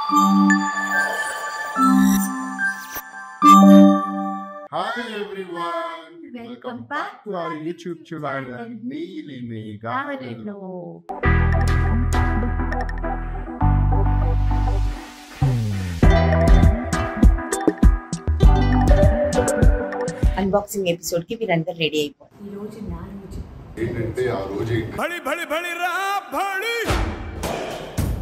Hi everyone, welcome back to our YouTube channel. Neeli Gardenlo. Unboxing episode కి మీరందరూ ready అయిపోయారు. ఈ రోజు నా రోజు ఏంటంటే ఆ రోజు బడి బడి బడి రా బడి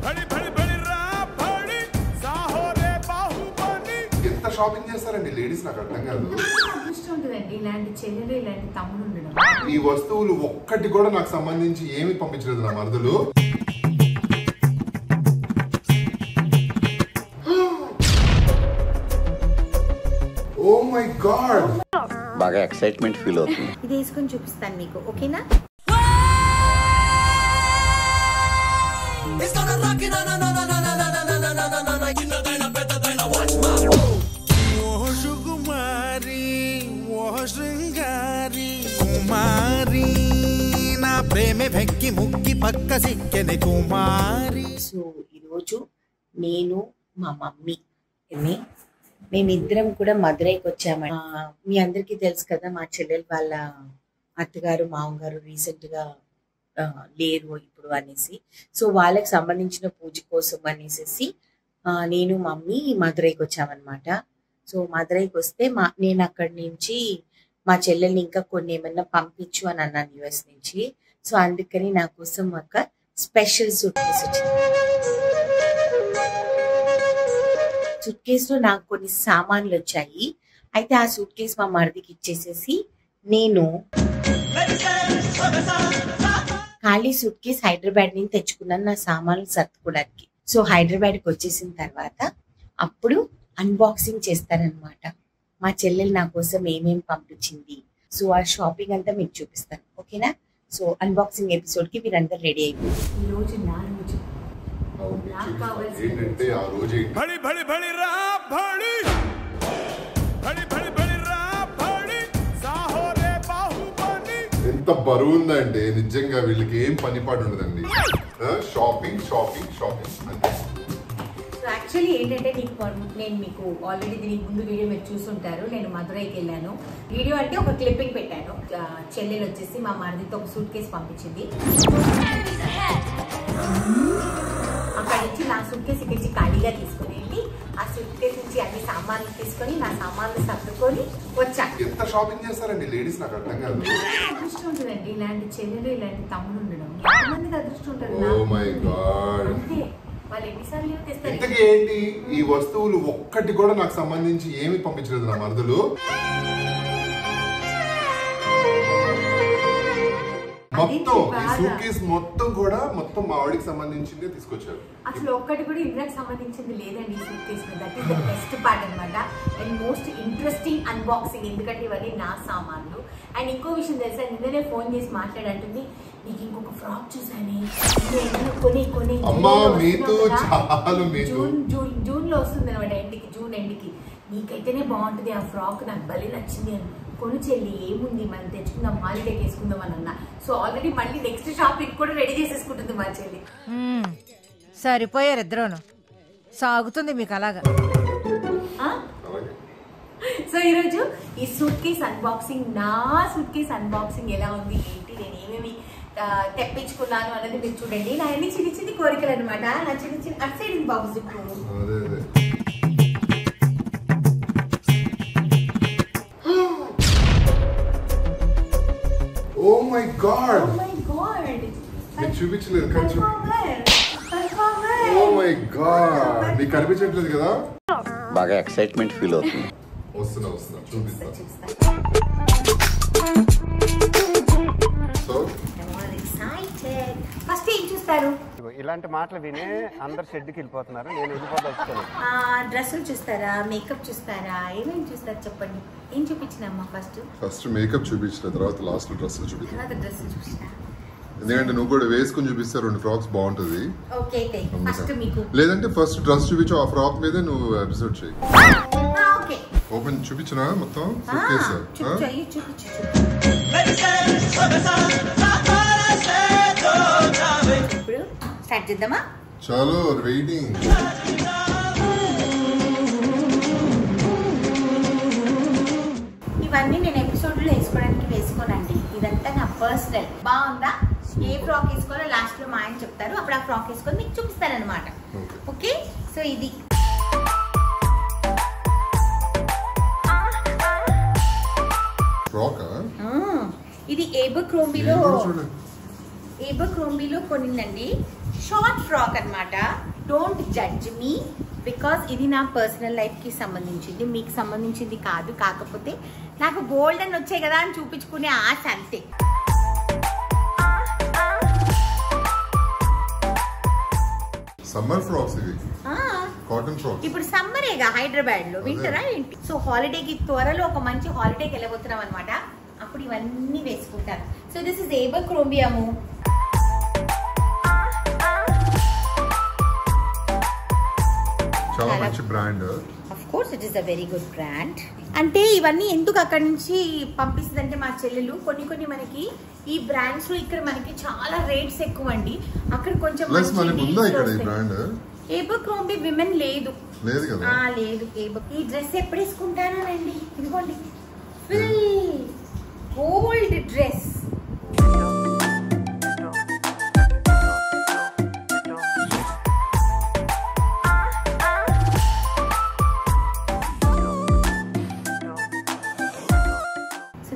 బడి బడి బడి రా బడి సాహో రే బాహుబలి. ఎంత షాపింగ్ చేస్తారండి లేడీస్, నాకు అర్థం కాదు. అదృష్టం ఉంటుందండి ఇలాంటి చెల్లెలు ఇలాంటి తమ్ముడు ఉండడం. ఈ వస్తువులు ఒక్కటి కూడా నాకు సంబంధించి ఏమి పంపించలేదు నా మరదలు. ఓ మై గాడ్, బాగా ఎక్సైట్మెంట్ ఫీల్ అవుతుంది. ఇది వేసుకొని చూపిస్తాను మీకు, ఓకేనా? సో ఈరోజు నేను మా మమ్మీ మేమిద్దరం కూడా మదురైకి వచ్చామండి. మీ అందరికీ తెలుసు కదా, మా చెల్లెలు వాళ్ళ అత్తగారు మామగారు రీసెంట్ గా లేరు ఇప్పుడు అనేసి. సో వాళ్ళకి సంబంధించిన పూజ కోసం అనేసి నేను మమ్మీ మదురైకి వచ్చామన్నమాట. సో మదురైకి వస్తే నేను అక్కడి నుంచి మా చెల్లెల్ని ఇంకా కొన్ని ఏమన్నా పంపించు అని అన్నాను యుఎస్ నుంచి. సో అందుకని నా కోసం ఒక స్పెషల్ సూట్ కేసు వచ్చింది. సూట్ కేసులో నాకు కొన్ని సామాన్లు వచ్చాయి. అయితే ఆ సూట్ కేసు మా మరిదికి ఇచ్చేసేసి నేను ఖాళీ సూట్ కేసు హైదరాబాద్ నుంచి తెచ్చుకున్నాను నా సామాన్లు సర్దుకోవడానికి. సో హైదరాబాద్కి వచ్చేసిన తర్వాత అప్పుడు అన్బాక్సింగ్ చేస్తానన్నమాట. మా చెల్లెలు నా కోసం ఏమేమి పంపించింది. సో ఆ షాపింగ్ అంతా మీకు చూపిస్తాను, ఓకేనా? సో అన్బాక్సింగ్ ఎపిసోడ్ కి మీరందరూ రెడీ అయిపోయింది. ఈ రోజు నా రోజు ఏంటంటే ఆ రోజు బడి బడి బడి రా బడి బడి బడి బడి రా బడి సాహో రే బాహుబలి. ఎంత బరువు ఉందంటే నిజంగా వీళ్ళకి ఏం పని పాటు ఉండదండి. షాపింగ్ షాపింగ్ షాపింగ్ అంతే. యాక్చువల్లీ ఏంటంటే నేను మీకు ఆల్రెడీ దీనికి ముందు వీడియో మీరు చూసుంటారు. నేను మదురైకి వెళ్ళాను. వీడియో అంటే ఒక క్లిప్పింగ్ పెట్టాను. చెల్లెలు వచ్చేసి మా మరిదితో ఒక సూట్ కేసు పంపించింది. అక్కడి నుంచి నా సూట్ కేసు ఇక్కడి నుంచి ఖాళీగా తీసుకుని వెళ్ళి ఆ సూట్ కేసు నుంచి అన్ని సామాన్లు తీసుకొని నా సామాన్లు సర్దుకొని వచ్చాను. ఎంత షాపింగ్ చేస్తారండి లేడీస్, నాకు అర్థం కాదు. అదృష్టం ఉంటుందండి ఇలాంటి చెల్లెలు ఇలాంటి తమ్ముడు ఉండడం. ఎంతమందికి అదృష్టం ఉంటుంది. ఓ మై గాడ్, అంతే, వాళ్ళు ఎన్నిసార్లు తెస్తారు. ఇంతకీ ఏంటి ఈ వస్తువులు ఒక్కటి కూడా నాకు సంబంధించి ఏమి పంపించలేదు నా మరదలు. మొత్తం ఈ సూట్ కేసు మొత్తం కూడా మొత్తం మా ఆవిడికి సంబంధించిందే తీసుకొచ్చారు. అసలు ఒక్కటి కూడా ఇండియాకి సంబంధించింది లేదండి ఈ suit case. That is the best part అనమాట. అండ్ మోస్ట్ ఇంట్రెస్టింగ్ అన్బాక్సింగ్, ఎందుకంటే ఇవన్నీ నా సామాన్లు. అండ్ ఇంకో విషయం తెలుసా, నిన్ననే ఫోన్ చేసి మాట్లాడంటుంది, నీకు ఇంకొక ఫ్రాక్ చూసాను జూన్ లో వస్తుంది అనమాట, జూన్ ఎండ్కి. నీకైతేనే బాగుంటుంది ఆ ఫ్రాక్, నాకు భలే నచ్చింది అని. కొను చెల్లి ఏముంది మనం తెచ్చుకుందాం, హాలిడేకి వేసుకుందాం అని అన్నా. సో ఆల్రెడీ మళ్ళీ నెక్స్ట్ షాపింగ్ కూడా రెడీ చేసేసుకుంటుంది మా చెల్లి. సరిపోయారు ఇద్దరును, సాగుతుంది మీకు అలాగా. సో ఈరోజు ఈ సూట్ కేస్ అన్బాక్సింగ్, నా సూట్ కేస్ అన్బాక్సింగ్ ఎలా ఉంది ఏంటి, నేను ఏమేమి తెప్పించుకున్నాను అన్నది మీరు చూడండి. నా అన్ని చిన్న చిన్న కోరికలు అనమాట. నా చిన్న చిన్న అటు సైడ్ బాబు జిప్పు. ఓ మై గాడ్, చూపించలేదు. ఓ మై గాడ్, నీకు కనిపించట్లేదు కదా. బాగా ఎక్సైట్మెంట్ ఫీల్ అవుతుంది. వస్తున్నా చూపిస్తా. సో ఫస్ట్ ఏం చూస్తారు? ఇలాంటి మాటలు వినే అందరు షెడ్కి వెళ్ళిపోతున్నారు. నేను వెళ్ళిపోతాను. డ్రెస్సులు చూస్తారా, మేకప్ చూస్తారా, ఏమేమి చూస్తారు చెప్పండి. ఏం చూపించినమ్మా? ఫస్ట్ మేకప్ చూపించిన తర్వాత లాస్ట్ డ్రెస్ చూపించిన. తర్వాత డ్రెస్సులు చూసిన. ఎందుకంటే నువ్వు కూడా వేసుకుని చూపిస్తే 2 ఫ్రాక్స్ బాగుంటది. ఓకే, ఫస్ట్ మీకు లేదంటే ఫస్ట్ డ్రెస్ చూపించు, ఆ ఫ్రాక్ మీదే నువ్వు ఎపిసోడ్ చేయి. ఓకే, ఓపెన్ చూపించినా మొత్తం చూపించు. ఇప్పుడు స్టార్ట్ చేద్దామా? చలో వెయిటింగ్. ఇవన్నీ నేను ఎపిసోడ్ లో వేసుకోనండి. ఇదంతా నా పర్సనల్. బాగుందా? ఏ ఫ్రాక్ వేసుకోవాలో లాస్ట్ లో మా ఆయన చెప్తారు. అప్పుడు ఆ ఫ్రాక్ వేసుకొని మీకు చూపిస్తారనమాట. ఓకే, సో ఇది ఇది ఏబర్క్రోంబీలో కొనిందండి. షార్ట్ ఫ్రాక్ అన్నమాట. డోంట్ జడ్జ్ మీ బికాస్ ఇది నా పర్సనల్ లైఫ్ కి సంబంధించింది, మీకు సంబంధించింది కాదు. కాకపోతే నాకు గోల్డెన్ వచ్చాయి కదా అని చూపించుకునే ఆశ అంతే. సమ్మర్ ఫ్రాక్స్ ఇవి, కాటన్ ఫ్రాక్స్. ఇప్పుడు సమ్మరేగా హైదరాబాద్ లో, వింటరా ఏంటి? సో హాలిడేకి త్వరలో ఒక మంచి హాలిడేకి వెళ్ళబోతున్నాం అనమాట. అప్పుడు ఇవన్నీ వేసుకుంటారు. So this is Abercrombie. చాలా మంచి brand. Of course it is a very good brand. అంటే ఇవన్నీ ఎందుకు అక్కడి నుంచి పంపిస్తుంది అంటే మా చెల్లెలు కొన్ని మనకి ఈ బ్రాండ్స్ ఇక్కడ మనకి చాలా రేట్స్ ఎక్కువ అండి. అక్కడ కొంచెం ఏబర్క్రోంబీ విమెన్ లేదు కదా. లేదు. ఈ డ్రెస్ ఎప్పుడు వేసుకుంటానండి. ఇదిగోండి ఫుల్ గోల్డ్ డ్రెస్.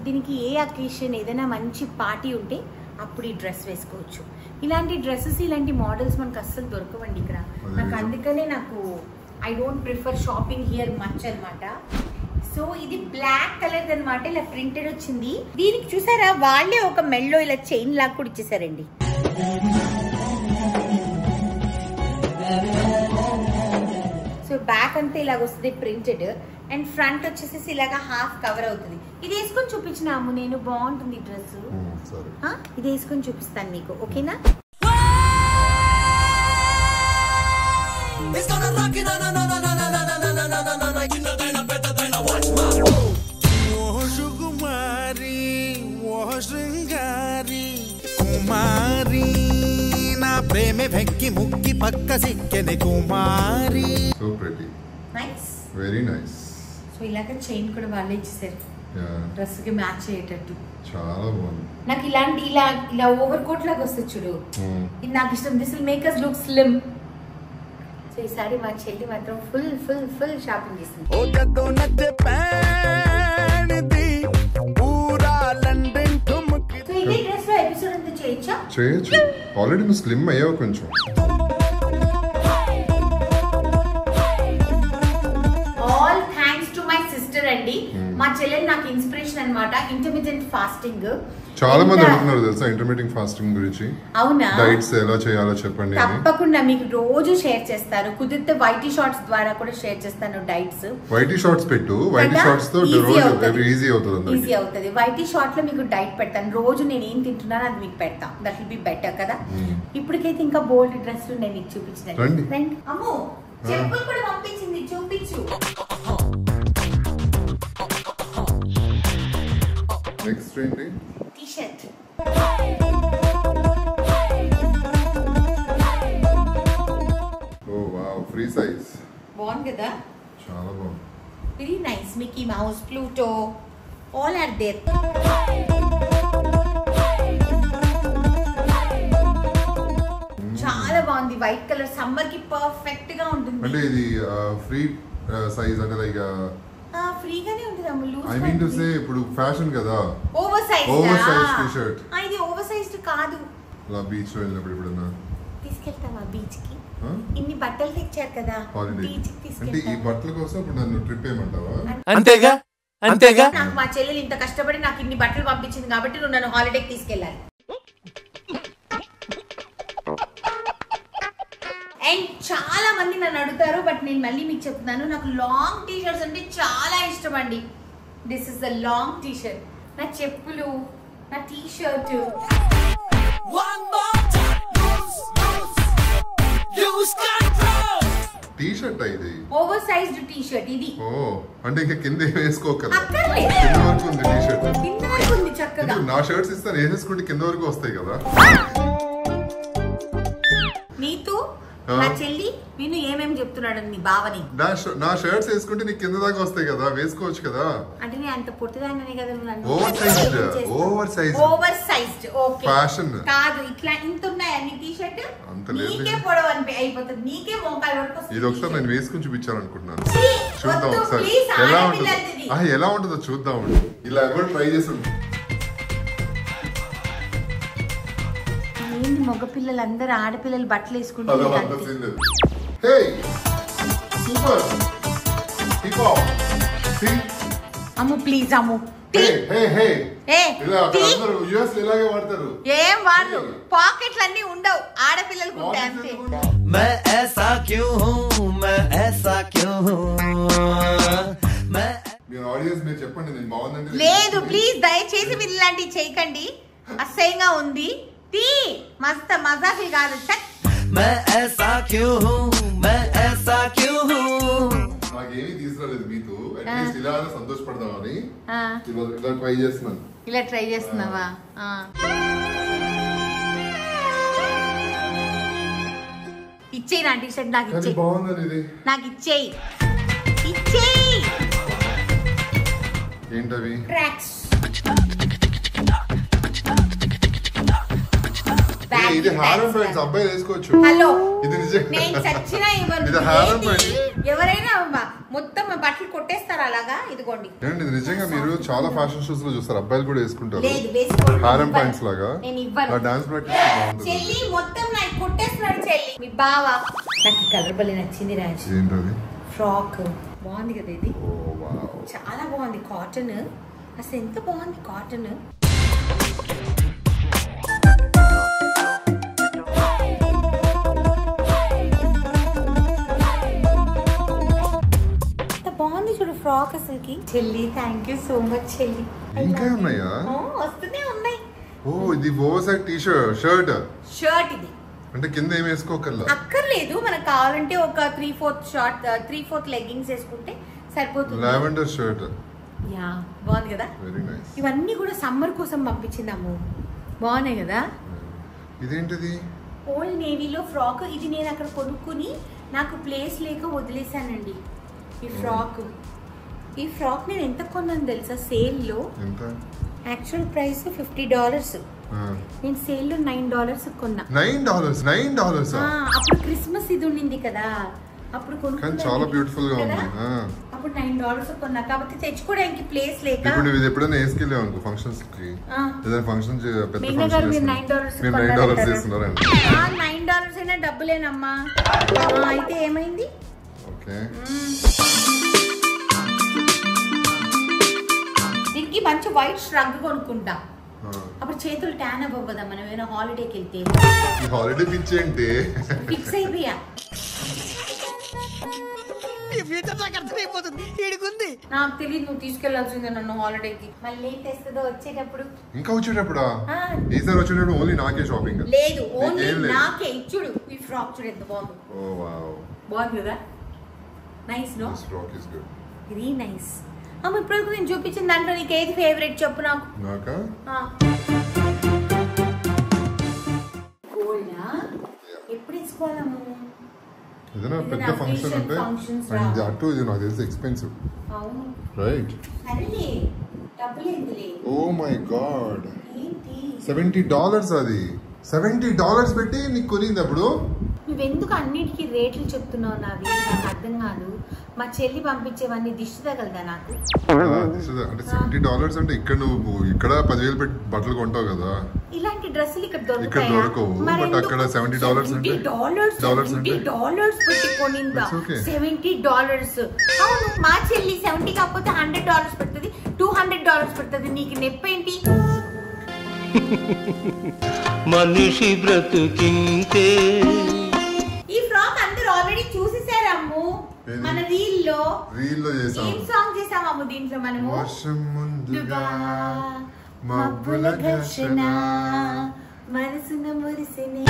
దీనికి ఏ అకేషన్ ఏదైనా మంచి పార్టీ ఉంటే అప్పుడు ఈ డ్రెస్ వేసుకోవచ్చు. ఇలాంటి డ్రెస్సెస్ ఇలాంటి మోడల్స్ మనకు అస్సలు దొరకవండి ఇక్కడ. నాకు అందుకనే I don't prefer shopping here much అనమాట. సో ఇది బ్లాక్ కలర్ అనమాట. ఇలా ప్రింటెడ్ వచ్చింది. దీనికి చూసారా వాళ్ళే ఒక మెల్లో ఇలా చైన్ లాగా కూడా ఇచ్చేసారండి. సో బ్యాక్ అంతా ఇలాగ వస్తుంది ప్రింటెడ్, అండ్ ఫ్రంట్ వచ్చేసి ఇలాగా హాఫ్ కవర్ అవుతుంది. ఇది వేసుకొని చూపించినాము నేను. బాగుంటుంది డ్రెస్. ఇది వేసుకొని చూపిస్తాను మీకు. ఓకేనా? కుమారి నా ప్రేమే వెక్కి ముక్కి పక్క సిక్కెని కుమారి. So pretty, nice, very nice. So ఇలాగ చైన్ కూడా వాళ్ళే ఇచ్చేసారు డ్రెస్ కి మ్యాచ్ అయ్యేటట్టు. చాలా బాగుంది. నాకు ఇలాంటి ఇలా ఓవర్ కోట్ లాగా వస్తుంది చూడు, ఇది నాకు ఇష్టం. This will make us look slim. So ఈసారి మా చెల్లి మాత్రం ఫుల్ షాపింగ్ చేస్తుంది. సో ఇదే డ్రెస్ లో ఎపిసోడ్ అంతా చేయొచ్చు. ఆల్రెడీ నువ్వు స్లిమ్ అయ్యావు కొంచెం. All thanks to my sister అండి. మా చెల్లెలు నాకు ఇన్స్పిరేషన్ అన్నమాట. ఇంటర్మీడియట్ ఫాస్టింగ్ చాలా మంది అడుగుతున్నారు తెలుసా ఇంటర్మీడియట్ ఫాస్టింగ్ గురించి. అవునా? డైట్స్ ఎలా చేయాలో చెప్పండి. తప్పకుండా మీకు రోజు షేర్ చేస్తారు. కుదిరితే వైటీ షార్ట్స్ ద్వారా కూడా షేర్ చేస్తాను డైట్స్. వైటీ షార్ట్స్ పెట్టు. వైటీ షార్ట్స్ తో రోజు ఈజీ అవుతుంది. ఈజీ అవుతుంది. వైటీ షార్ట్ లో మీకు డైట్ పెడతాను. రోజు నేను ఏం తింటున్నానో అది మీకు పెడతాను. దట్ విల్ బి బెటర్ కదా. ఇప్పటికైతే ఇంకా బోల్డ్ డ్రెస్లు నేను మీకు చూపించిన. అమ్మో చెప్పులు కూడా పంపించింది, చూపించు. నెక్స్ట్ ఏంటి? T-shirt. Oh wow, free size. బాగుంది కదా? చాలా బాగుంది. Very nice. Mickey Mouse, Pluto all are there. చాలా బాగుంది. వైట్ కలర్ సమ్మర్ కి పర్ఫెక్ట్ గా ఉంటుంది. అంటే ఇది ఫ్రీ సైజ్ అంటే లైక్ ఫ్రీగానే ఉంటుంది. ఐ మీన్ టు సే ఇప్పుడు ఫ్యాషన్ కదా. Over size t-shirt. ఇది ఓవర్ సైజ్డ్ కాదు. అలా బీచ్ లో వెళ్ళినప్పుడు ఎప్పుడన్నా తీసుకెళ్తావా బీచ్ కి? ఇన్ని బట్టలు తెచ్చారు కదా బీచ్ కి తీసుకెళ్తా. అంటే ఈ బట్టల కోసం ఇప్పుడు నన్ను ట్రిప్ ఏమంటావా? అంతేగా అంతేగా. నాకు మా చెల్లెలు ఇంత కష్టపడి నాకు ఇన్ని బట్టలు పంపించింది కాబట్టి నువ్వు నన్ను హాలిడేకి తీసుకెళ్ళాలి. అండ్ చాలా మంది నన్ను అడుగుతారు, బట్ నేను మళ్ళీ మీకు చెప్తున్నాను, నాకు లాంగ్ టీ షర్ట్స్ అంటే చాలా ఇష్టం అండి. This is the long T shirt. నా చెప్పులు, నా టీ షర్ట్. టీ షర్ట్ ఇది ఓవర్ సైజ్డ్ టీ షర్ట్ ఇది. ఓ అంటే ఇంకా కింద వేసుకోకరా? అక్కర్లేదు. కింద వరకు ఉంది టీ షర్ట్. కింద వరకు ఉంది చక్కగా. నా షర్ట్స్ ఇస్తాను వేసేసుకుంటే కింద వరకు వస్తాయి కదా. నీతు నా చెల్లి విను ఏమేమి చెప్తున్నాడు నీ బావని. నా షర్ట్స్ వేసుకుంటే నీకు కింద దాకా వస్తాయి కదా, వేసుకోవచ్చు కదా. అంటే నేను అంత పొట్టిదానే కదా ఓవర్ సైజ్డ్ ఓకే ఫ్యాషన్ కాదు. ఇట్లా ఇంత ఉన్నాయి అన్ని టీ షర్ట్ అంత నీకే పొడవు అయిపోతుంది, నీకే మోకాలు వరకు. ఇది ఒకసారి నేను వేసుకుని చూపించాలనుకుంటున్నాను, చూద్దాం ఒకసారి ఎలా ఉంటుందో చూద్దాం. ఇలా ఎవరు ట్రై చేసి ఏంది మగ పిల్లలు అందరు ఆడపిల్లలు బట్టలు వేసుకుంటారు. అమ్ము ప్లీజ్ అమ్ము ఏం వాడు పాకెట్లు అన్ని ఉండవు, ఆడపిల్లలకు ఉంటాయి అంతే. లేదు ప్లీజ్ దయచేసి మీరు ఇలాంటివి చేయకండి, అసహ్యంగా ఉంది. టీ మస్త్ మజాకి కాదు. నాకేమీ తీసుకురాలేదు మీతో, అట్లీస్ట్ ఇలా సంతోషపడదామని ఇలా ట్రై చేస్తున్నాను. ఇలా ట్రై చేస్తున్నావా? ఇచ్చేయి నా టీ షర్ట్ నాకు ఇచ్చేయి. బాగుందని ఇది నాకు ఇచ్చేయి, ఇచ్చేయి. ఏంటవి? ట్రాక్స్. ఇది హారం ప్యాంట్స్ అబ్బాయి వేసుకోవచ్చు. హలో ఇది నేను చచ్చినా ఇవ్వను. ఇది హారం ప్యాంట్. ఎవరైనా మొత్తం బట్టలు కొట్టేస్తారు అలాగా. ఇదిగోండి. ఏంటి ఇది నిజంగా మీరు చాలా ఫ్యాషన్ షోస్ లో చూస్తారు, అబ్బాయిలు కూడా వేసుకుంటారు లేదు వేసుకోండి. హారం ప్యాంట్స్ లాగా. నేను ఇవ్వను. డాన్స్ ప్రాక్టీస్ బాగుంటుంది. చెల్లి మొత్తం నాకు కొట్టేస్తున్నాడు చెల్లి. మీ బావ నాకు కలర్ బలి నచ్చింది రాజ్. ఏంటది? ఫ్రాక్ బాగుంది కదా ఇది, ఓ వావ్ చాలా బాగుంది. కాటన్ అసలు ఎంత బాగుంది కాటన్. బాగుంది చూడు ఫ్రాక్ అసలుకి. చెల్లి థ్యాంక్ యూ సో మచ్ చెల్లి. ఇంకా ఉన్నాయా? వస్తూనే ఉన్నాయి. ఓ ఇది over size T shirt. Shirt ఇది అంటే కింద ఏం వేసుకోకల్లా అక్కర్లేదు, మనకు కావాలంటే ఒక 3/4 షార్ట్ 3/4 లెగ్గింగ్స్ వేసుకుంటే సరిపోతుంది. Lavender shirt. యా బాగుంది కదా. Very nice. ఇవన్నీ కూడా సమ్మర్ కోసం పంపించిందాము, బాగున్నాయి కదా. ఇదేంటిది? ఓల్డ్ నేవీలో ఫ్రాక్. ఇది నేను అక్కడ కొనుక్కుని నాకు ప్లేస్ లేక వదిలేసానండి. ఈ ఫ్రాక్ నేను ఎంత కొన్నాను తెలుసా సేల్లో? Actual price $50. నేను సేల్లో $9 కొన్నా. $9 అప్పుడు క్రిస్మస్ ఇది ఉండింది కదా, అప్పుడు కొనుక్కున్నాను. చాలా బ్యూటిఫుల్ గా ఉంది. అప్పుడు $9 కొన్నా, కాబట్టి తెచ్చుకోవడానికి ప్లేస్ లేక. ఇప్పుడు ఇది ఎప్పుడైనా వేసుకెళ్ళావు అనుకో ఫంక్షన్స్ కి, ఏదైనా ఫంక్షన్ పెద్ద ఫంక్షన్ మీరు $9 చేస్తున్నారండి. $9 అయినా డబ్బులేనమ్మా. అయితే ఏమైంది? ఓకే దీనికి మంచి వైట్ ష్రగ్ కొనుక్కుంటా, అప్పుడు చేతులు ట్యాన్ అవ్వవు కదా మనం ఏమైనా హాలిడేకి వెళ్తే. ఈ హాలిడే పిచ్చి ఏంటి? ఫిక్స్ అయిపోయా. నాకు తెలియదు నువ్వు తీసుకెళ్లాల్సిందే నన్ను హాలిడేకి. మళ్ళీ ఏం తెస్తుందో వచ్చేటప్పుడు. ఇంకా వచ్చేటప్పుడా? ఈసారి వచ్చేటప్పుడు ఓన్లీ నాకే షాపింగ్? లేదు ఓన్లీ నాకే. చూడు ఈ ఫ్రాక్ చూడు ఎంత బాగుంది. ఓ వావ్ బాగుంది కదా. Nice no? This frock is good. Very nice. అమ్మ ఇప్పుడు నేను చూపించిన దాంట్లో నీకు ఏది ఫేవరెట్ చెప్పు నాకు. నాకా? గోల్డా ఎప్పుడు వేసుకోవాలమ్మ? ఏదైనా పెద్ద ఫంక్షన్ అంటే అటు ఇది నాకు తెలిసి ఎక్స్పెన్సివ్. అవును రైట్. సరేలే డబ్బులేందులే. ఓ మై గాడ్ ఏంటి $70 అది. $70 పెట్టి నీకు కొనింది అప్పుడు. నువ్వెందుకు అన్నిటికీ రేట్లు చెప్తున్నావు? నావి నాకు అర్థం కాదు. మా చెల్లి పంపించేవన్నీ దిష్టి తగలదా నాకు? అంటే $70 అంటే ఇక్కడ నువ్వు ఇక్కడ 10,000 పెట్టి బట్టలు కొంటావు కదా, ఇలాంటి డ్రెస్సులు ఇక్కడ దొరకవు. బట్ అక్కడ $70 అంటే $70 పెట్టి కొనిందా? $70. అవును మా చెల్లి 70 కాకపోతే $100 పెడుతుంది, $200 పెడుతుంది. నీకు నెప్పేంటి? మనిషి బ్రతుకింతే. ఈ ఫ్రాక్ అందరూ ఆల్రెడీ చూసేసారమ్ము. మన రీల్లో చేసాం. ఏం సాంగ్ చేసామమ్ము దీంట్లో మనము? వర్షం ముందుగా మబ్బుల ఘర్షణ మనసున మురిసిని.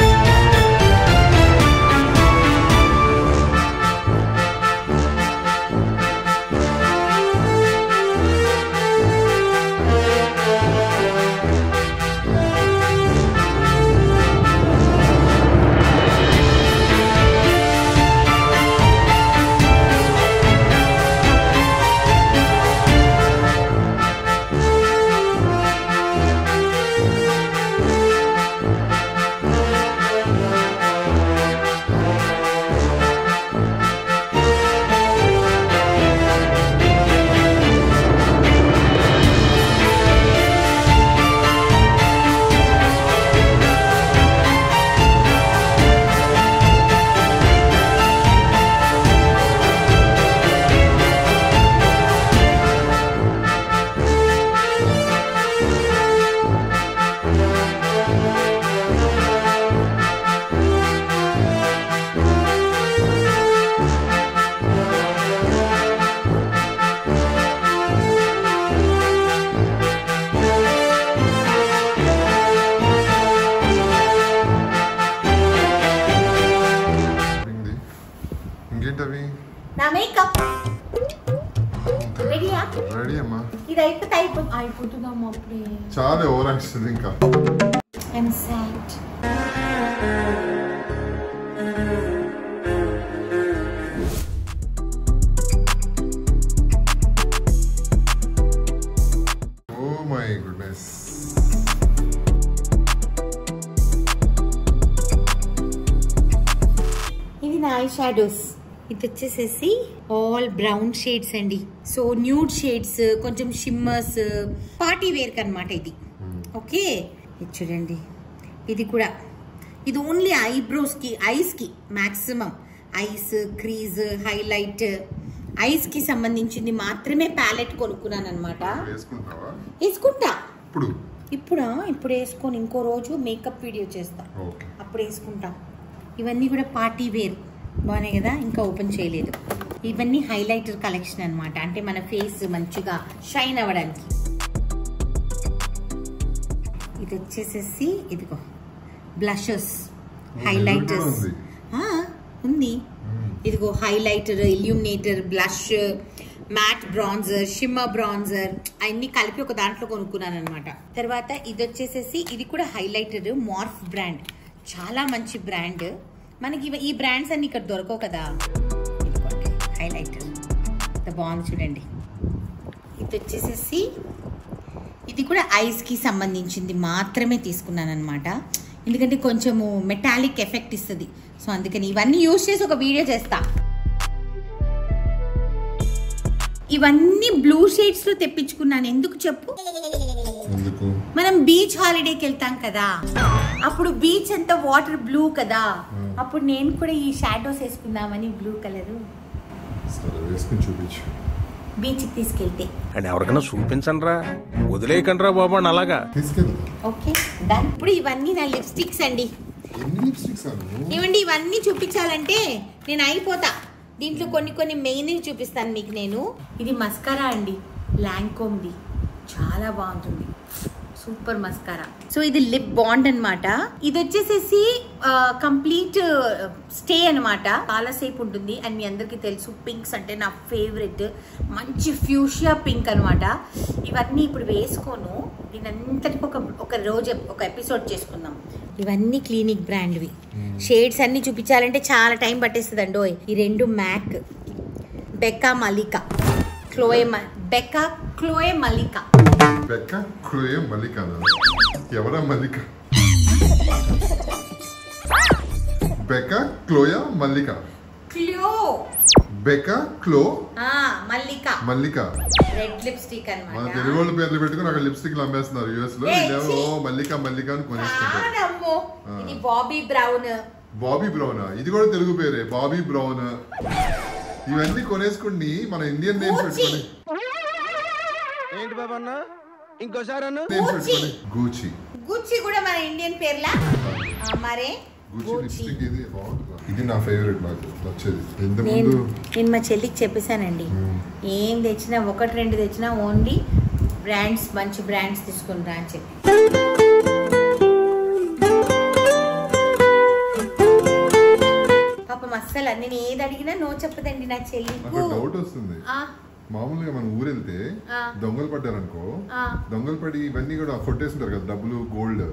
ఇంకేంటవి? నా మేకప్ రెడీయా? రెడీ అమ్మా. ఇది అయిపోతే అయిపోతుందమ్మా అప్పుడే. చాలా ఓవర్ యాక్షన్ ఇంకా. I'm sad. Oh my goodness. ఇది నా ఐ షాడోస్. ఇది వచ్చేసేసి ఆల్ బ్రౌన్ షేడ్స్ అండి. సో న్యూడ్ షేడ్స్, కొంచెం షిమ్మర్స్, పార్టీ వేర్ కనమాట ఇది. ఓకే, ఇది చూడండి. ఇది కూడా ఇది ఓన్లీ ఐబ్రోస్ కి, ఐస్ కి maximum eyes, crease, highlight, eyes కి సంబంధించింది మాత్రమే ప్యాలెట్ కొనుక్కున్నాను అనమాట. వేసుకుంటా ఇప్పుడు వేసుకొని ఇంకో రోజు మేకప్ వీడియో చేస్తా, అప్పుడు వేసుకుంటా. ఇవన్నీ కూడా పార్టీ వేర్ బాగున్నాయి కదా. ఇంకా ఓపెన్ చేయలేదు. ఇవన్నీ హైలైటర్ కలెక్షన్ అనమాట. అంటే మన ఫేస్ మంచిగా షైన్ అవ్వడానికి. ఇది వచ్చేసేసి ఇదిగో బ్లషర్స్, హైలైటర్స్ ఉంది. ఇదిగో highlighter, illuminator, blush, matte bronzer, shimmer bronzer అన్ని కలిపి ఒక దాంట్లో కొనుక్కున్నాను అనమాట. తర్వాత ఇది వచ్చేసేసి ఇది కూడా హైలైటర్, మార్ఫ్ బ్రాండ్. చాలా మంచి బ్రాండ్. మనకి ఈ బ్రాండ్స్ అన్ని ఇక్కడ దొరకవు కదా. ఇదిగోండి హైలైటర్, ఇంత బాగుంది చూడండి. ఇది వచ్చేసేసి ఇది కూడా ఐస్ కి సంబంధించింది మాత్రమే తీసుకున్నాను అనమాట. ఎందుకంటే కొంచెము మెటాలిక్ ఎఫెక్ట్ ఇస్తుంది. సో అందుకని ఇవన్నీ యూజ్ చేసి ఒక వీడియో చేస్తా. ఇవన్నీ బ్లూ షేడ్స్ లో తెప్పించుకున్నాను. ఎందుకు చెప్పు? మనం బీచ్ హాలిడేకి వెళ్తాం కదా, అప్పుడు బీచ్ అంతా వాటర్ బ్లూ కదా, అప్పుడు నేను కూడా ఈ షాడోస్ వేసుకుందామని బ్లూ కలర్ బీచ్ కి తీసుకెళ్తే. అండ్ ఎవరికైనా చూపించండి రా, వదిలేయకండి రా బాబు అని అలాగా. Okay done. ఇప్పుడు ఇవన్నీ నా లిప్స్టిక్స్ అండి. ఏమండి ఇవన్నీ చూపించాలంటే నేను అయిపోతా. దీంట్లో కొన్ని మెయిన్ చూపిస్తాను మీకు నేను. ఇది మస్కారా అండి, లాంకోమ్ది. చాలా బాగుంటుంది, సూపర్ మస్కారా. సో ఇది లిప్ బాండ్ అనమాట. ఇది వచ్చేసేసి కంప్లీట్ స్టే అనమాట, చాలా సేపు ఉంటుంది. అండ్ మీ అందరికి తెలుసు పింక్స్ అంటే నా ఫేవరెట్. మంచి ఫ్యూషియా పింక్ అనమాట. ఇవన్నీ ఇప్పుడు వేసుకోను, దీనంతటికి ఒక రోజు ఒక ఎపిసోడ్ చేసుకుందాం. ఇవన్నీ క్లినిక్ బ్రాండ్వి. షేడ్స్ అన్ని చూపించాలంటే చాలా టైం పట్టేస్తుంది అండో. ఈ రెండు Mac, Becca Malika, Becca Chloe Malika. Becca Chloe Malika? ఎవరా Mallika? Becca Chloe Mallika? Becca Chloe Mallika. Red lipstick అన్నమాట. మన తెలుగు వాళ్ళ పేర్లు పెట్టుకుని అక్కడ లిప్స్టిక్ అమ్మేస్తున్నారు యూఎస్ లో. ఇదేమో మల్లికా అని కొనేసుకుంటారు. ఇది బాబీ బ్రౌన్. ఇది కూడా తెలుగు పేరే, బాబీ బ్రౌన్. ఇవన్నీ కొనేసుకుని మన ఇండియన్ నేమ్స్ పెట్టుకొని. ఏంటి బాబా అన్న ఇంకోసారి అన్న? గూచి కూడా మన ఇండియన్ పేర్లా మరే. ఇది నా ఫేవరెట్, నాకు నచ్చేది. నేను మా చెల్లికి చెప్పేశానండి, ఏం తెచ్చినా 1-2 తెచ్చినా ఓన్లీ బ్రాండ్స్, మంచి బ్రాండ్స్ తీసుకుంటా అని చెప్పి. పాపం అస్సలు నేను ఏది అడిగినా నో చెప్పదండి నా చెల్లి. డౌట్ వస్తుంది. మామూలుగా మనం ఊరు వెళ్తే దొంగలు పడ్డారనుకో, దొంగలు పడి ఇవన్నీ కూడా కొట్టేస్తుంటారు కదా డబ్బులు, గోల్డ్.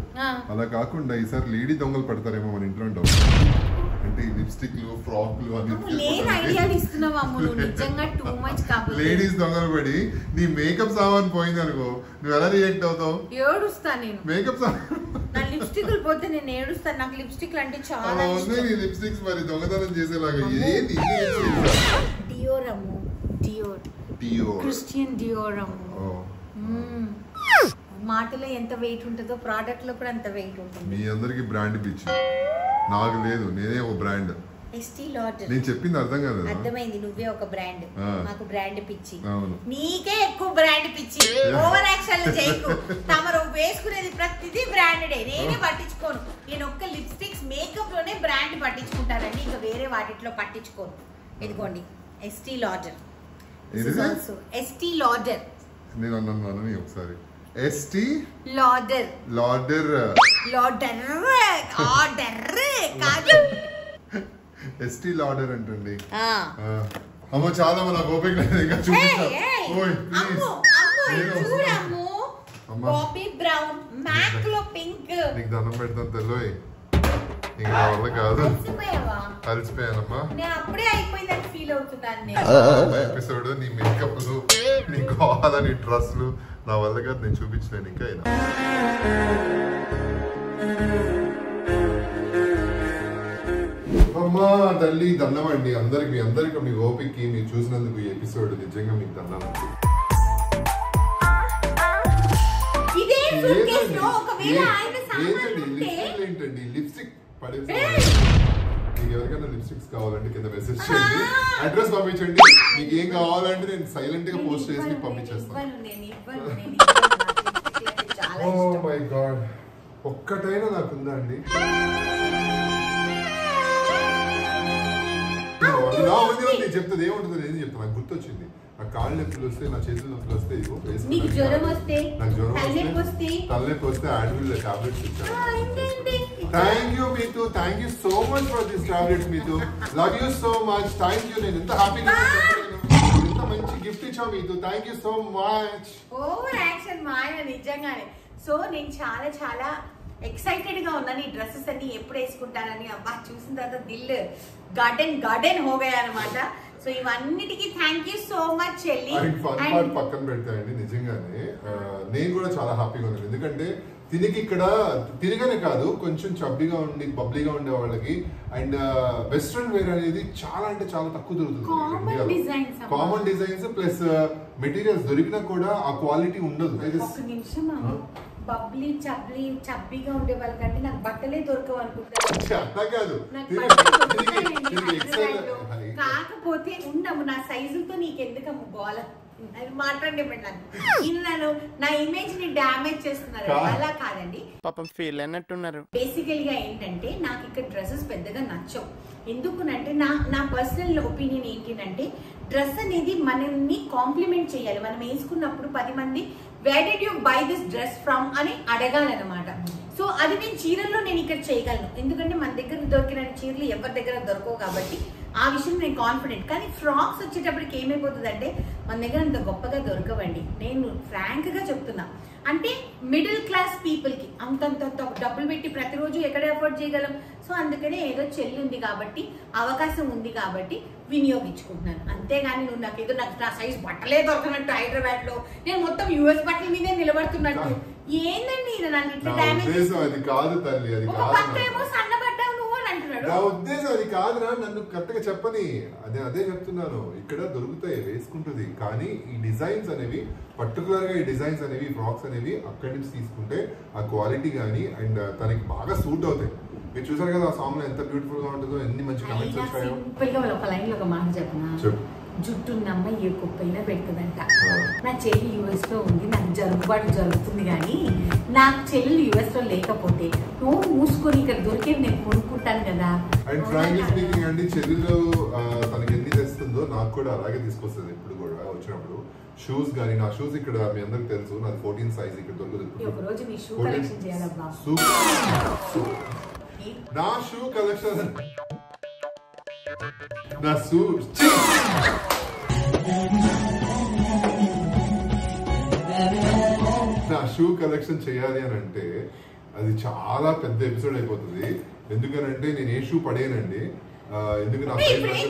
అలా కాకుండా ఈసారి లేడీ దొంగలు పడతారేమో మన ఇంట్లో. అంటే లిప్స్టిక్లు, ఫ్రాక్లు అని లేడీస్ దొంగలు పడి నీ మేకప్ సామాన్ పోయింది అనుకో, నువ్వు ఎలా రియాక్ట్ అవుతావు? ఏడుస్తాను నేను. మేకప్ నా లిప్స్టిక్లు పోతే నేను ఏడుస్తాను. నాకు లిప్స్టిక్లు అంటే చాలా ఇష్టం. నీ లిప్స్టిక్స్ మరి దొంగతనం చేసేలాగా ఏంటి? డియోర్ అమ్ము, డియోర్, క్రిస్టియన్ డియోర్ అమ్ము. మాటలో ఎంత వెయిట్ ఉంటుందో ప్రోడక్ట్ లో కూడా అంత వెయిట్ ఉంటుంది. మీ అందరికి బ్రాండ్ పిచ్చి, నాకు లేదు. నేనే ఒక బ్రాండ్. ST ladder. నేను చెప్పింది అర్థం కాదు. అర్థమైంది, నువ్వే ఒక బ్రాండ్, మాకు బ్రాండ్ పిచ్చి. నీకే ఎక్కువ బ్రాండ్ పిచ్చి. ఓవర్ యాక్షన్ చేయకు. తమరు వేసుకునేది ప్రతిదీ బ్రాండెడే. నేనే పట్టించుకోను. నేను ఒక్క లిప్స్టిక్స్, మేకప్ లోనే బ్రాండ్ పట్టించుకుంటానండి, ఇంకా వేరే వాటిలో పట్టించుకోను. ఇదిగోండి ఎస్టీ లాడర్. ST ladder. నేను అన్నాను ఒకసారి. ST ladder. Ladder. Ladder order కాదు. ఎస్టీ లాడర్ అంటండి. అమ్మ చాలా నాకు ఓపిక లేదు ఇంకా చూపిస్తా. ఓయ్ నీకు దండం పెడతాను తెల్లోయ్. ఇంకా నా వల్ల కాదు, అలసిపోయానమ్మా. ఎపిసోడ్ నీ మేకప్లు, నీ గోల, నీ డ్రెస్లు నా వల్ల కాదు, నేను చూపించలేను ఇంకా. అయినా అమ్మా తల్లి దండం అండి అందరికి, మీ అందరికి మీ ఓపికకి మీరు చూసినందుకు ఈ ఎపిసోడ్ నిజంగా మీకు దండం. ఏంటండి లిప్స్టిక్ పడేసి, మీకు ఎవరికైనా లిప్స్టిక్స్ కావాలంటే కింద మెసేజ్ చేయండి, అడ్రస్ పంపించండి. మీకు ఏం కావాలంటే నేను సైలెంట్ గా పోస్ట్ చేసి మీకు పంపించేస్తాను. ఓ మై గాడ్, ఒక్కటైనా నాకుందా అండి? చెప్తుంది ఏముంటుందో నేను చెప్తాను. నాకు గుర్తొచ్చింది, నా కాళ్ళు నొప్పులు వస్తే, నా చేతులు నొప్పులు వస్తే, నాకు జ్వరం వస్తే, తలనొప్పి వస్తే అడవిలో టాబ్లెట్స్ ఇచ్చాను. Thank you Meethu, thank you so much for this tablets Meethu, love you so much, thank you. నేను ఎంత హ్యాపీగా, ఎంత మంచి గిఫ్ట్ ఇచ్చావు Meethu, thank you so much. Over action మాయ నిజంగానే. సో నేను చాలా చాలా ఎక్సైటెడ్ గా ఉన్నాను ఈ డ్రెస్సెస్ అన్ని ఎప్పుడు వేసుకుంటానని. అబ్బా చూసిన తర్వాత దిల్ గార్డెన్ హోగయా అనమాట. సో ఇవన్నిటికీ థ్యాంక్ యూ సో మచ్ చెల్లి. ఫన్ పార్ట్ పక్కన పెడతాయండి, నిజంగానే నేను కూడా చాలా హ్యాపీగా ఉన్నాను. ఎందుకంటే తిరిగి ఇక్కడ తిరగనే కాదు, కొంచెం చబ్బీగా ఉండి బబ్లీగా ఉండే వాళ్ళకి అండ్ వెస్ట్రన్ వేర్ అనేది చాలా అంటే చాలా తక్కువ దొరుకుతుంది. కామన్ డిజైన్స్ ప్లస్ మెటీరియల్స్ దొరికినా కూడా ఆ క్వాలిటీ ఉండదు. బబ్లీ చబ్బీగా ఉండే వాళ్ళకంటే నాకు బట్టలే దొరకవు అనుకుంటాను. కాకపోతే ఉండము నా సైజుతో నీకెందుకమ్మ గోల మాట్లాడే నన్ను నా ఇమేజ్ ని డామేజ్ చేస్తున్నారు. అలా కాదండి, పాపం ఫీల్ అయినట్టున్నారు. బేసికల్ గా ఏంటంటే నాకు ఇక్కడ డ్రెస్సెస్ పెద్దగా నచ్చవు. ఎందుకునంటే నా పర్సనల్ ఒపీనియన్ ఏంటంటే డ్రెస్ అనేది మనల్ని కాంప్లిమెంట్ చేయాలి. మనం వేసుకున్నప్పుడు 10 మంది where did you by this dress from అని అడగాలన్నమాట. సో అది నేను చీరల్లో నేను ఇక్కడ చేయగలను, ఎందుకంటే మన దగ్గర దొరికిన చీరలు ఎవరి దగ్గర దొరకవు కాబట్టి ఆ విషయం నేను కాన్ఫిడెంట్. కానీ ఫ్రాక్స్ వచ్చేటప్పటికి ఏమైపోతుంది అంటే మన దగ్గర అంత గొప్పగా దొరకవండి. నేను ఫ్రాంక్ గా చెప్తున్నా, అంటే మిడిల్ క్లాస్ పీపుల్ కి అంతంత డబ్బులు పెట్టి ప్రతిరోజు ఎక్కడ అఫోర్డ్ చేయగలం. సో అందుకనే ఏదో చెల్లి ఉంది కాబట్టి, అవకాశం ఉంది కాబట్టి వినియోగించుకుంటున్నాను. అంతేగాని నువ్వు నాకు నా సైజ్ బట్టలే దొరకనట్టు హైదరాబాద్ లో నేను మొత్తం యూఎస్ బట్టల మీదే నిలబడుతున్నట్టు ఏందండి నన్ను ఇట్లా డ్యామేజ్. అది కాదు తల్లి, అది పక్కేమో సన్నబడ్డావు నువ్వు అని అంటున్నాడు. నా ఉద్దేశం అది కాదురా, నన్ను కరెక్ట్ గా చెప్పని అదే చెప్తున్నాను. ఇక్కడ దొరుకుతాయి, వేసుకుంటుంది. కానీ ఈ డిజైన్స్ అనేవి పర్టికులర్ గా, ఈ డిజైన్స్ అనేవి ఫ్రాక్స్ అనేవి అక్కడి నుంచి తీసుకుంటే ఆ క్వాలిటీ గానీ అండ్ తనకి బాగా సూట్ అవుతాయి. మీరు చూసారు కదా ఆ సాంగ్ లో ఎంత బ్యూటిఫుల్ గా ఉంటుందో, ఎన్ని మంచి కమెంట్స్ వచ్చాయో. ఒక లైన్ లో ఒక మాట చెప్పనా, జుట్టు నమ్మ ఏ కుప్పైనా పెడుతుందంట. నా చెల్లి యుఎస్ లో ఉంది, నాకు జరుగుబాటు జరుగుతుంది. కానీ నాకు చెల్లి యుఎస్ లో లేకపోతే నువ్వు మూసుకొని ఇక్కడ దొరికేది నేను కొనుక్కుంటాను కదా. అండ్ ఫ్రాంక్లీ స్పీకింగ్ అండి, చెల్లిలో తనకి ఎన్ని తెస్తుందో నాకు కూడా అలాగే తీసుకొస్తుంది. ఇప్పుడు కూడా వచ్చినప్పుడు షూస్ గానీ, నా షూస్ ఇక్కడ మీ అందరికి తెలుసు, నాది 14 సైజ్ ఇక్కడ దొరుకుతుంది. ఒక రోజు నీ షూ కలెక్షన్ చేయాలబ్బా. నా షూ కలెక్షన్, నా షూ కలెక్షన్ చేయాలి అని అంటే అది చాలా పెద్ద ఎపిసోడ్ అయిపోతుంది. ఎందుకనంటే నేను ఏ షూ పడేయనండి. ఎందుకు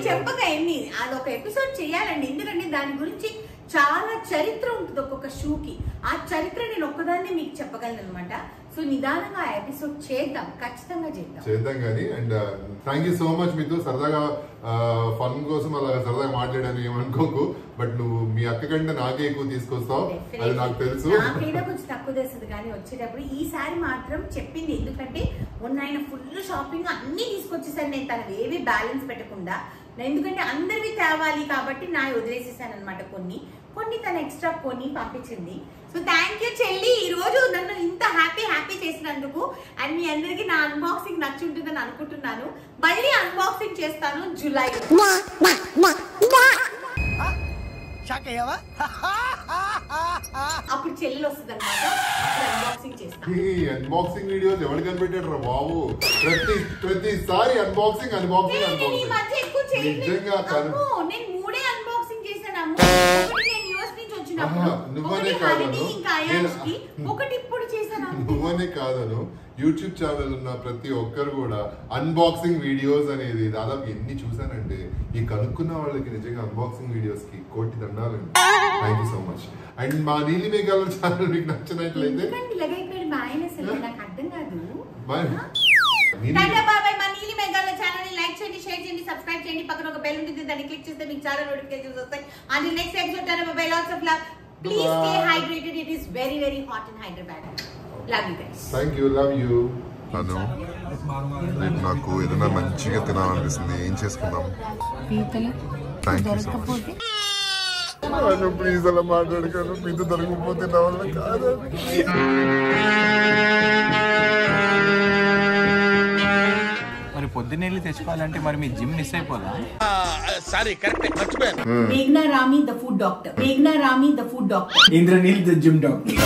చెప్పగా ఎన్ని అదొక ఎపిసోడ్ చేయాలండి. ఎందుకంటే దాని గురించి చాలా చరిత్ర ఉంటుంది ఒక్కొక్క షూకి. ఆ చరిత్ర నేను ఒక్కదాన్ని మీకు చెప్పగలను అనమాట. సో నిదానంగా ఆ ఎపిసోడ్ చేద్దాం, ఖచ్చితంగా చేద్దాం కానీ. And thank you so much. మీతో సరదాగా ఫన్ కోసం అలా సరదాగా మాట్లాడాను, ఏమనుకోకు. బట్ నువ్వు మీ అక్క కంటే నాకే ఎక్కువ తీసుకొస్తావు, అది నాకు తెలుసు. నాకైనా కొంచెం తక్కువ తెస్తుంది కానీ వచ్చేటప్పుడు ఈసారి మాత్రం చెప్పింది. ఎందుకంటే మొన్న ఆయన ఫుల్ షాపింగ్ అన్ని తీసుకొచ్చేసాను నేను, తనవి ఏవి బ్యాలెన్స్ పెట్టకుండా. ఎందుకంటే అందరివి తేవాలి కాబట్టి నా వదిలేసేసాను అనమాట. కొన్ని తను ఎక్స్ట్రా కొన్ని పంపించింది. సో థ్యాంక్ యూ చెల్లి, ఈ రోజు నన్ను ఇంత హ్యాపీ చేసినందుకు. అండ్ మీ అందరికి నా అన్బాక్సింగ్ నచ్చుంటుందని అనుకుంటున్నాను. మళ్ళీ అన్బాక్సింగ్ చేస్తాను జూలై. అప్పుడు చెల్లెలు వస్తుంది అనమాట, అన్బాక్సింగ్ చేస్తాం. ఈ అన్బాక్సింగ్ వీడియోస్ ఎవరు కనిపెట్టాడు రా బాబు? ప్రతిసారి అన్బాక్సింగ్ నిజంగా నేను 3 అన్బాక్సింగ్ చేశాను. నేను యూఎస్ నుంచి వచ్చిన నువ్వనే కాదను, ఒకటి ఇప్పుడు చేశాను. నువ్వనే కాదను, యూట్యూబ్ ఛానల్ ఉన్న ప్రతి ఒక్కరు కూడా అన్బాక్సింగ్ వీడియోస్ అనేది దాదాపు ఎన్ని చూసానంటే ఈ కనుక్కున్న వాళ్ళకి నిజంగా అన్బాక్సింగ్ వీడియోస్ కి కోటి దండాలండి. Thank you so much. And మా నీలి మేఘాల ఛానల్ మీకు నచ్చినట్లయితే లైక్ చేయండి, షేర్ చేయండి, సబ్స్క్రైబ్ చేయండి. పక్కన ఒక బెల్ ఉంటుంది, దాన్ని క్లిక్ చేస్తే మీకు చాలా నోటిఫికేషన్స్ వస్తాయి. And next episode lots of love. Please stay hydrated. It is very very hot in Hyderabad. Love you guys. Thank you. Love you. Anu రేపు నాకు ఏదైనా మంచిగా తినాలనిపిస్తుంది, ఏం చేసుకుందాం? Thank you so much. Please అలా మాట్లాడకాను, పీత దొరకకపోతే నా వల్ల కాదు. మరి పొద్దున్నెళ్ళి తెచ్చుకోవాలంటే మరి మీ జిమ్ మిస్ అయిపోదా? సారీ, కరెక్ట్, మర్చిపోయాను. మేఘ్నా రామి ద ఫుడ్ డాక్టర్. మేఘ్నా Rami the food doctor. Indraneel the gym doctor.